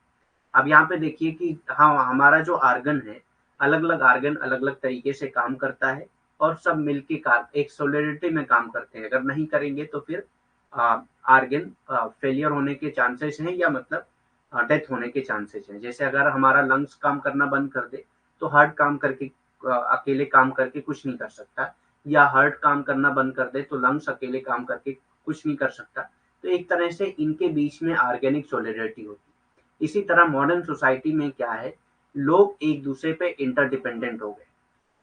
अब यहाँ पे देखिए कि हाँ, हमारा जो आर्गन है, अलग अलग आर्गन अलग अलग तरीके से काम करता है, और सब मिलके एक सोलिडरिटी में काम करते हैं। अगर नहीं करेंगे तो फिर आर्गन फेलियर होने के चांसेस हैं, या मतलब डेथ होने के चांसेस हैं। जैसे अगर हमारा लंग्स काम करना बंद कर दे तो हार्ट काम करके अकेले काम करके कुछ नहीं कर सकता, या हार्ट काम करना बंद कर दे तो लंग्स अकेले काम करके कुछ नहीं कर सकता। तो एक तरह से इनके बीच में ऑर्गेनिक सोलिडरिटी होती है। इसी तरह मॉडर्न सोसाइटी में क्या है? लोग एक दूसरे पे इंटरडिपेंडेंट हो गए,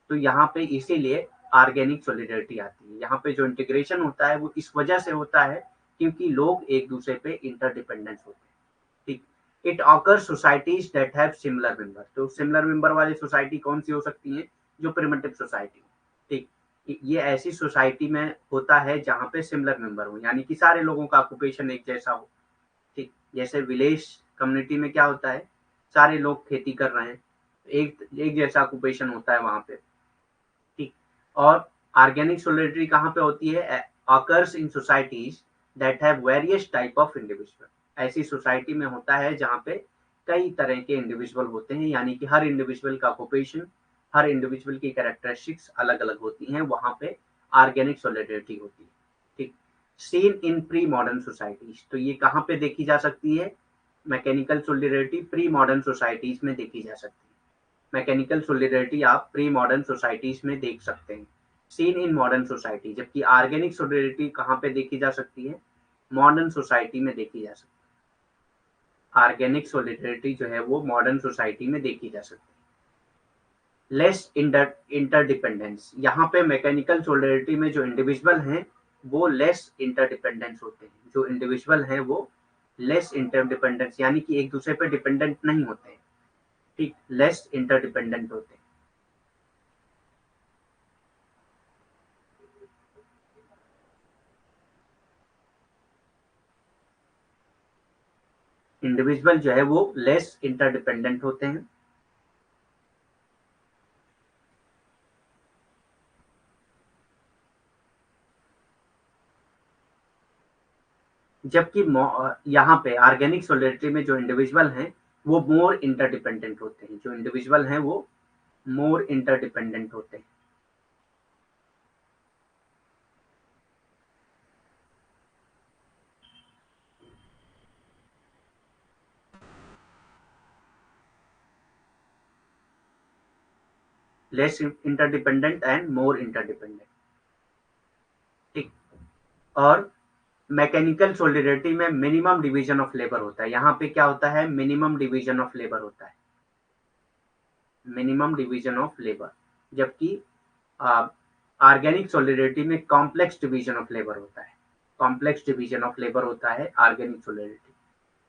तो यहाँ पे इसीलिए ऑर्गेनिक सोलिडरिटी आती है। यहाँ पे जो इंटीग्रेशन होता है वो इस वजह से होता है क्योंकि लोग एक दूसरे पे इंटरडिपेंडेंस होते हैं। ठीक। It occur societies that have similar member. तो सिमिलर मेंबर वाली सोसाइटी कौन सी हो सकती है? जो प्रिमिटिव सोसाइटी। ठीक। ये ऐसी सोसाइटी में होता है जहाँ पे सिमिलर मेंबर हो, यानी कि सारे लोगों का ऑक्यूपेशन एक जैसा हो। ठीक। जैसे विलेज कम्युनिटी में क्या होता है, सारे लोग खेती कर रहे हैं, एक एक जैसा ऑक्यूपेशन होता है वहां पे। ठीक। और ऑर्गेनिक सोलिडरिटी कहाँ पे होती है? Occurs in societies that have various type of individual. ऐसी सोसाइटी में होता है जहाँ पे कई तरह के इंडिविजुअल होते हैं, यानी कि हर इंडिविजुअल का ऑक्यूपेशन, हर इंडिविजुअल की कैरेक्टरिस्टिक्स अलग अलग होती हैं, वहां पे ऑर्गेनिक सोलिडरिटी होती है। ठीक। Seen in pre modern societies. तो ये कहाँ पे देखी जा सकती है? Mechanical solidarity pre modern societies में देखी जा सकती है। मैकेनिकल सोलिडरिटी आप प्री मॉडर्न सोसाइटीज में देख सकते हैं, सीन इन मॉडर्न सोसाइटी। जबकि ऑर्गेनिक सोलिडरिटी कहाँ पे देखी जा सकती है? मॉडर्न सोसाइटी में देखी जा सकती है। ऑर्गेनिक सोलिडरिटी जो है वो मॉडर्न सोसाइटी में देखी जा सकती है। Less interdependence. यहाँ पे मैकेनिकल सोलिडरिटी में जो इंडिविजुअल हैं वो लेस इंटरडिपेंडेंस होते हैं। जो इंडिविजुअल हैं वो लेस इंटरडिपेंडेंस, यानी कि एक दूसरे पे डिपेंडेंट नहीं होते हैं। ठीक। लेस इंटरडिपेंडेंट होते हैं। इंडिविजुअल जो है वो लेस इंटरडिपेंडेंट होते हैं। जबकि यहाँ पे ऑर्गेनिक सोलिडरिटी में जो इंडिविजुअल हैं वो मोर इंटरडिपेंडेंट होते हैं। जो इंडिविजुअल हैं वो मोर इंटरडिपेंडेंट होते हैं। Less interdependent and more interdependent. ठीक। और मैकेनिकल सोलिडरिटी में मिनिमम डिवीजन ऑफ लेबर होता है। यहाँ पे क्या होता है? मिनिमम डिवीजन ऑफ लेबर होता है, मिनिमम डिवीजन ऑफ लेबर। जबकि ऑर्गेनिक सोलिडरिटी में कॉम्प्लेक्स डिवीजन ऑफ लेबर होता है, कॉम्प्लेक्स डिवीजन ऑफ लेबर होता है ऑर्गेनिक सोलिडरिटी।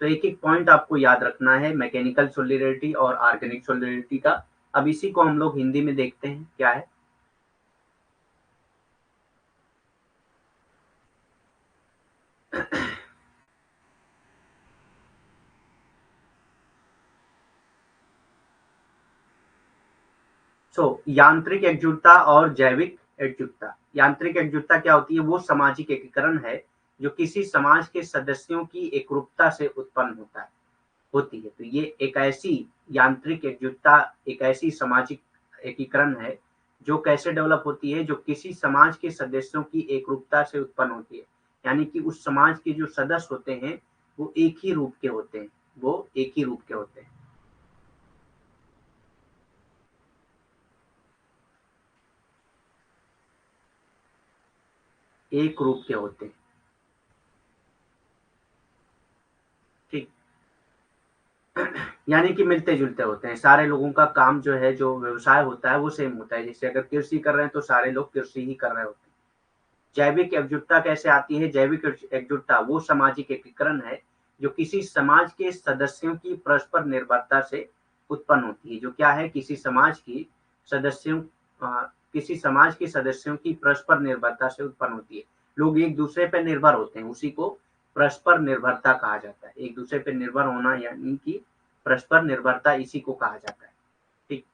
तो एक एक पॉइंट आपको याद रखना है मैकेनिकल सोलिडरिटी और ऑर्गेनिक सोलिडरिटी का। अब इसी को हम लोग हिंदी में देखते हैं क्या है। यांत्रिक एकजुटता और जैविक एकजुटता। यांत्रिक एकजुटता क्या होती है? वो सामाजिक एकीकरण है जो किसी समाज के सदस्यों की एकरूपता से उत्पन्न होती है। तो ये एक ऐसी यांत्रिक एकजुटता, एक ऐसी सामाजिक एकीकरण है जो कैसे डेवलप होती है? जो किसी समाज के सदस्यों की एकरूपता से उत्पन्न होती है, यानी कि उस समाज के जो सदस्य होते हैं वो एक ही रूप के होते हैं, वो एक ही रूप के होते हैं। एक रूप के होते हैं। ठीक। यानी कि मिलते जुलते होते हैं। सारे लोगों का काम जो है, जो व्यवसाय होता है वो सेम होता है। जैसे अगर कृषि कर रहे हैं तो सारे लोग कृषि ही कर रहे होते हैं। जैविक एकजुटता कैसे आती है? जैविक एकजुटता वो सामाजिक एकीकरण है जो किसी समाज के सदस्यों की परस्पर निर्भरता से उत्पन्न होती है। जो क्या है? किसी समाज की सदस्यों किसी समाज के सदस्यों की परस्पर निर्भरता से उत्पन्न होती है। लोग एक दूसरे पर निर्भर होते हैं, उसी को परस्पर निर्भरता कहा जाता है। एक दूसरे पर निर्भर होना यानी कि परस्पर निर्भरता, इसी को कहा जाता है। ठीक।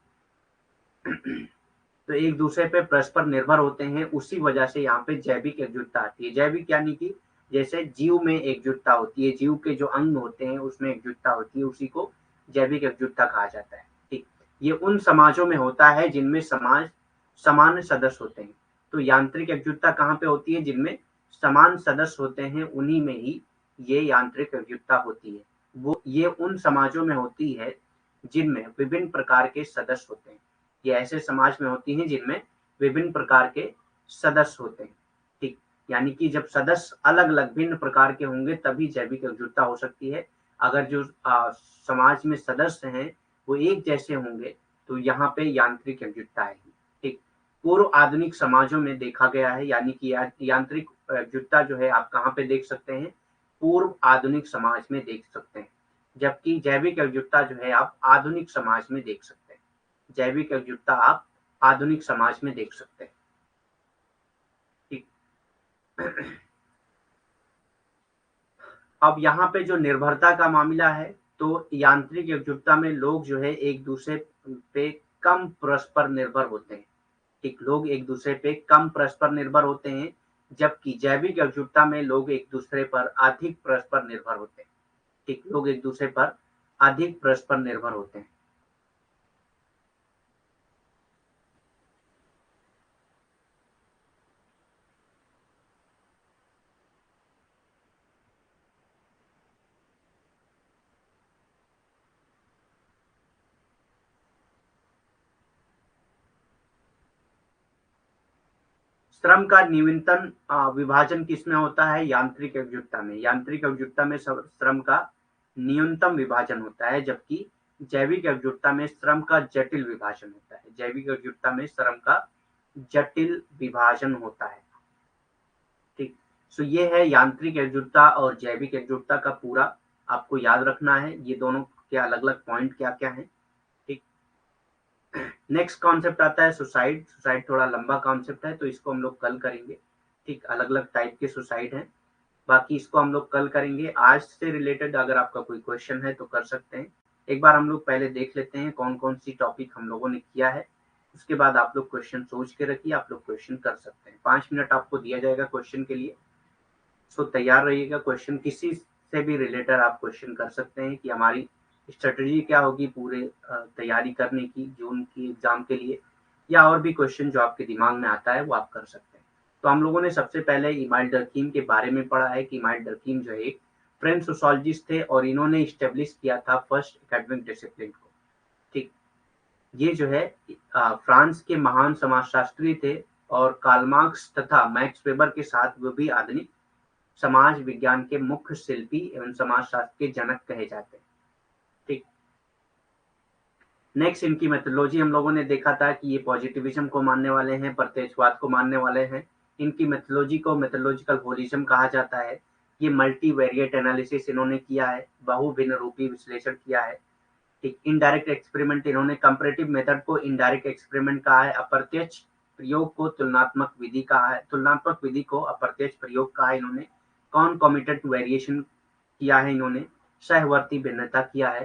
तो एक दूसरे पे परस्पर निर्भर होते हैं, उसी वजह से यहाँ पे जैविक एकजुटता आती है। जैविक यानी कि जैसे जीव में एकजुटता होती है, जीव के जो अंग होते हैं उसमें एकजुटता होती है, उसी को जैविक एकजुटता कहा जाता है। ठीक। ये उन समाजों में होता है जिनमें समाज समान सदस्य होते हैं। तो यांत्रिक एकजुटता कहाँ पे होती है? जिनमें समान सदस्य होते हैं, उन्हीं में ही ये यांत्रिक एकजुटता होती है। वो ये उन समाजों में होती है जिनमें विभिन्न प्रकार के सदस्य होते हैं। ये ऐसे समाज में होती हैं जिनमें विभिन्न प्रकार के सदस्य होते हैं। ठीक। यानी कि जब सदस्य अलग अलग भिन्न प्रकार के होंगे तभी जैविक एकजुटता हो सकती है। अगर जो समाज में सदस्य हैं वो एक जैसे होंगे तो यहाँ पे यांत्रिक एकजुटता आएगी। ठीक। पूर्व आधुनिक समाजों में देखा गया है, यानी कि यांत्रिक एकजुटता जो है आप कहाँ पे देख सकते हैं, पूर्व आधुनिक समाज में देख सकते हैं, जबकि जैविक एकजुटता जो है आप आधुनिक समाज में देख सकते हैं। जैविक एकजुटता आप आधुनिक समाज में देख सकते हैं। ठीक। अब यहाँ पे जो निर्भरता का मामला है, तो यांत्रिक एकजुटता में लोग जो है एक दूसरे पे कम परस्पर निर्भर होते हैं। ठीक, लोग एक दूसरे पे कम परस्पर निर्भर होते हैं, जबकि जैविक एकजुटता में लोग एक दूसरे पर अधिक परस्पर निर्भर होते हैं। ठीक, लोग एक दूसरे पर अधिक परस्पर निर्भर होते हैं। श्रम का न्यूनतम विभाजन किसमें होता है, यांत्रिक एकजुटता में। यांत्रिक एकजुटता में श्रम का न्यूनतम विभाजन होता है, जबकि जैविक एकजुटता में श्रम का जटिल विभाजन होता है। जैविक एकजुटता में श्रम का जटिल विभाजन होता है। ठीक, सो ये है यांत्रिक एकजुटता और जैविक एकजुटता का पूरा आपको याद रखना है, ये दोनों के अलग अलग पॉइंट क्या क्या है। ठीक, नेक्स्ट कॉन्सेप्ट आता है सुसाइड। सुसाइड थोड़ा लंबा कॉन्सेप्ट है, तो इसको हम लोग कल करेंगे। ठीक, अलग अलग टाइप के सुसाइड हैं, बाकी इसको हम लोग कल करेंगे। आज से रिलेटेड अगर आपका कोई क्वेश्चन है तो कर सकते हैं। एक बार हम लोग पहले देख लेते हैं कौन कौन सी टॉपिक हम लोगों ने किया है, उसके बाद आप लोग क्वेश्चन सोच के रखिए, आप लोग क्वेश्चन कर सकते हैं। 5 मिनट आपको दिया जाएगा क्वेश्चन के लिए, सो तैयार रहिएगा। क्वेश्चन किसी से भी रिलेटेड आप क्वेश्चन कर सकते हैं कि हमारी स्ट्रेटजी क्या होगी पूरे तैयारी करने की जून की एग्जाम के लिए, या और भी क्वेश्चन जो आपके दिमाग में आता है वो आप कर सकते हैं। तो हम लोगों ने सबसे पहले इमाइल डर्कीम के बारे में पढ़ा है कि इमाइल डर्कीम जो है एक फ्रेंच सोशोलॉजिस्ट थे और इन्होंने इस्टेब्लिश किया था फर्स्ट एकेडमिक डिसिप्लिन को। ठीक, ये जो है फ्रांस के महान समाजशास्त्री थे और कार्ल मार्क्स तथा मैक्स वेबर के साथ वो भी आधुनिक समाज विज्ञान के मुख्य शिल्पी एवं समाजशास्त्र के जनक कहे जाते हैं। ठीक, नेक्स्ट इनकी मेथोडोलॉजी हम लोगों ने देखा था कि ये पॉजिटिविज्म को मानने वाले हैं, प्रत्यक्षवाद को मानने वाले हैं। इनकी मेथोडोलॉजी को मेथोडोलॉजिकल होलिज्म कहा जाता है। ये मल्टीवेरिएट एनालिसिस इन्होंने किया है, बहुभिन्न रूपी विश्लेषण किया है। ठीक, इनडायरेक्ट एक्सपेरिमेंट इन्होंने कंपैरेटिव मेथड को इनडायरेक्ट एक्सपेरिमेंट कहा है, अप्रत्यक्ष प्रयोग को तुलनात्मक विधि कहा है, तुलनात्मक विधि को अप्रत्यक्ष प्रयोग कहा है इन्होंने। कॉन्कॉमिटेंट वेरिएशन किया है इन्होंने, सहवर्ती भिन्नता किया है।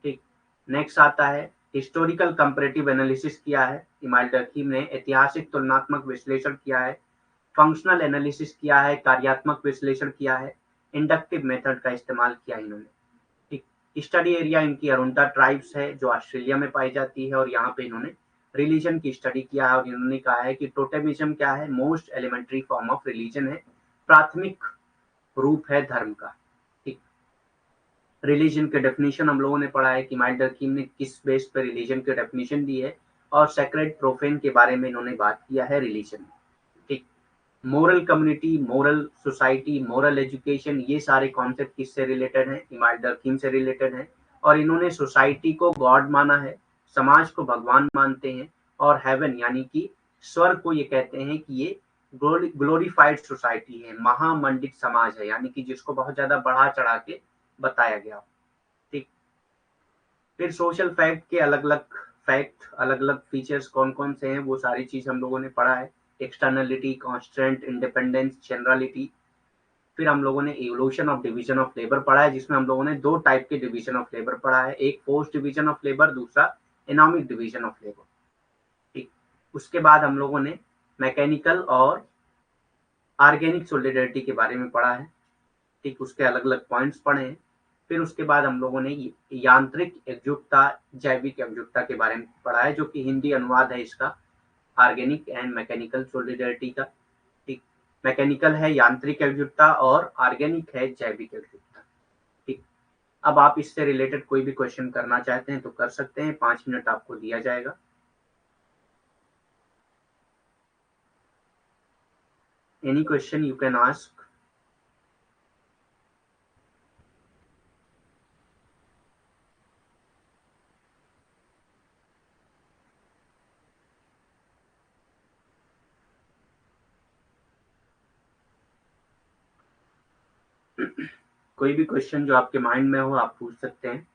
ठीक, नेक्स्ट आता है हिस्टोरिकल कंपैरेटिव एनालिसिस किया है इमाइल डर्कीम ने, ऐतिहासिक तुलनात्मक विश्लेषण किया है, फंक्शनल एनालिसिस किया है, कार्यात्मक विश्लेषण किया है, इंडक्टिव मेथड का इस्तेमाल किया इन्होंने। ठीक, स्टडी एरिया इनकी अरुंडा ट्राइब्स है जो ऑस्ट्रेलिया में पाई जाती है, और यहाँ पे इन्होंने रिलीजन की स्टडी किया है और इन्होंने कहा है कि टोटेमिज्म क्या है, most elementary form of religion है, प्राथमिक रूप है धर्म का। ठीक, रिलीजन के डेफिनेशन हम लोगों ने पढ़ा है कि इमाइल डर्कीम ने किस बेस पर रिलीजन के डेफिनेशन दी है, और सेक्रेड प्रोफेन के बारे में इन्होंने बात किया है रिलीजन। ठीक, moral community, moral society, moral education, ये सारे कॉन्सेप्ट किससे रिलेटेड हैं, इमाइल डर्कीम से रिलेटेड हैं। और इन्होंने सोसाइटी को गॉड माना है, समाज को भगवान मानते हैं, और हेवन यानी कि स्वर्ग को ये कहते हैं कि ये ग्लोरीफाइड सोसाइटी है, महामंडित समाज है, यानी कि जिसको बहुत ज्यादा बढ़ा चढ़ा के बताया गया। ठीक, फिर सोशल फैक्ट के अलग अलग फैक्ट, अलग अलग फीचर्स कौन कौन से हैं, वो सारी चीज हम लोगों ने पढ़ा है। Externality, constant, independence, generality. फिर हम लोगों ने evolution of division of labour पढ़ा है, जिसमें हम लोगों ने दो टाइप के डिवीजन ऑफ लेबर पढ़ा है, एक फोर्स डिवीजन ऑफ लेबर, दूसरा इकोनॉमिक डिवीजन ऑफ लेबर। ठीक, उसके बाद हम लोगों ने मैकेनिकल और ऑर्गेनिक सोलिडरिटी के बारे में पढ़ा है। ठीक, उसके अलग अलग पॉइंट्स पढ़े हैं। फिर उसके बाद हम लोगों ने यांत्रिक एकजुटता, जैविक एकजुटता के बारे में पढ़ा है, जो कि हिंदी अनुवाद है इसका, ऑर्गेनिक एंड मैकेनिकल सोलिडरिटी का। ठीक, मैकेनिकल है यांत्रिक एकजुटता और ऑर्गेनिक है जैविक एकजुटता। ठीक, अब आप इससे रिलेटेड कोई भी क्वेश्चन करना चाहते हैं तो कर सकते हैं, 5 मिनट आपको दिया जाएगा। Any question you can ask. कोई भी क्वेश्चन जो आपके माइंड में हो आप पूछ सकते हैं।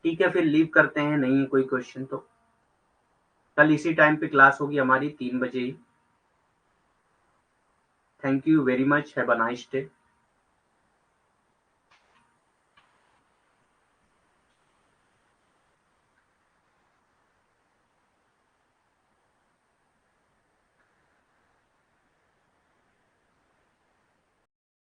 ठीक है, फिर लीव करते हैं, नहीं है कोई क्वेश्चन तो कल इसी टाइम पे क्लास होगी हमारी 3 बजे ही। Thank you very much, have a nice day.